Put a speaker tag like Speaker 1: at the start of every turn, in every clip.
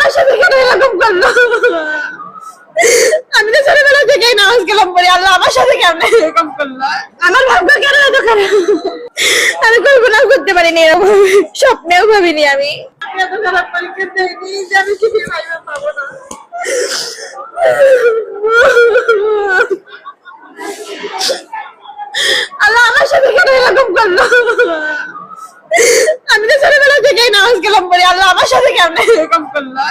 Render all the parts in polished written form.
Speaker 1: আমার সাথে কেন এরকম করলো? আমি তো ছোটবেলা থেকেই নামাজ কালাম পড়ি, আল্লাহ আমার সাথে কেমন এরকম করলো? আমার ভাগ্য কেন এত খারাপ? আমি কল্পনাও করতে পারিনি এরকম, স্বপ্নেও ভাবিনি আমি এত খারাপ পরীক্ষা দিইনি যে আমি কিছু পাবো না। আল্লাহ আমার সাথে কেন এরকম করলো? আমি তো ছোটবেলা থেকেই নামাজ কালাম পড়ি, আল্লাহ আমার সাথে কেমন এরকম করলো?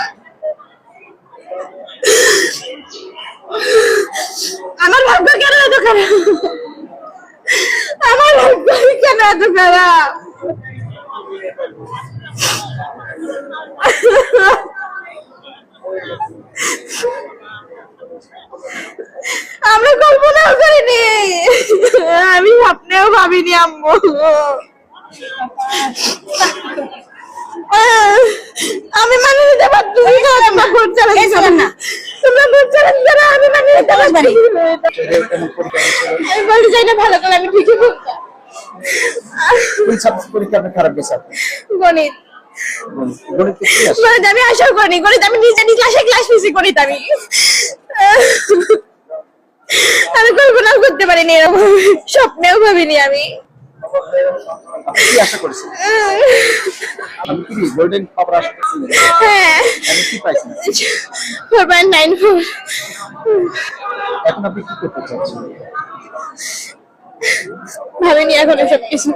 Speaker 1: আমার ভাগ্য কেন এত খারাপ? আমার ভাগ্য কেন এত খারাপ? আমি কল্পনাও করিনি, আমি স্বপ্নেও ভাবিনি আম্মু। আমি মানে নিতে পারছি না, ভোট চালাচ্ছি না, তোমরা ভোট চালাচ্ছি না, আমি মানে নিতে পারছি। আমি বলতে চাই না ভালো করে, আমি ঠিকই বলতাম।
Speaker 2: পরীক্ষা খারাপ গেছে।
Speaker 1: গণিত
Speaker 2: গণিত
Speaker 1: আমি আশাও করিনি, গণিত আমি নিজে ক্লাসে ক্লাস মিসি গণিত আমি কল্পনাও করতে পারিনি এরকম, স্বপ্নেও ভাবিনি আমি।
Speaker 2: কি আশা করছেন? আমি কি গোল্ডেন খবর আশা করছি?
Speaker 1: হ্যাঁ,
Speaker 2: আমি কি পাইছি?
Speaker 1: 4.94।
Speaker 2: এখন আপনি কি করতে চাচ্ছেন?
Speaker 1: ভাবিনি এখন এসব কিছু,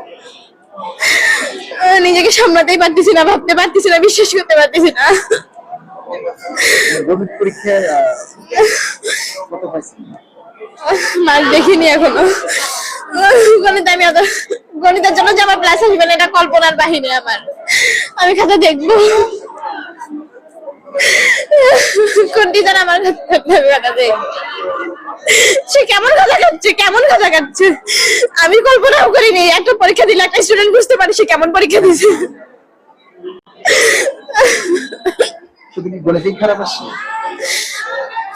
Speaker 1: নিজেকে সামলাতেই পারতেছি না, ভাবতে পারতেছি না, বিশ্বাস করতে পারতেছি না।
Speaker 2: গণিত পরীক্ষায় কত পাইছেন?
Speaker 1: মার্ক দেখিনি এখনো। গণিতের জন্য যে আমার ক্লাস আসবে না, এটা কল্পনার বাহিনী আমার। আমি খাতা দেখবো, কোন টিচার আমার খাতা দেখবো, সে কেমন খাতা কাটছে আমি কল্পনাও করিনি। একটা পরীক্ষা দিলে একটা স্টুডেন্ট বুঝতে পারে সে কেমন পরীক্ষা দিচ্ছে।
Speaker 2: শুধু কি গণিতেই খারাপ আসছে?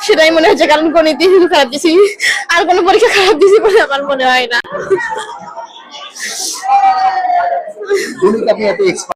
Speaker 1: সেটাই মনে হচ্ছে, কারণ গণিতই শুধু খারাপ দিছি, আর কোনো পরীক্ষা খারাপ দিছি বলে আমার মনে হয় না।
Speaker 2: গণিত আপনি এত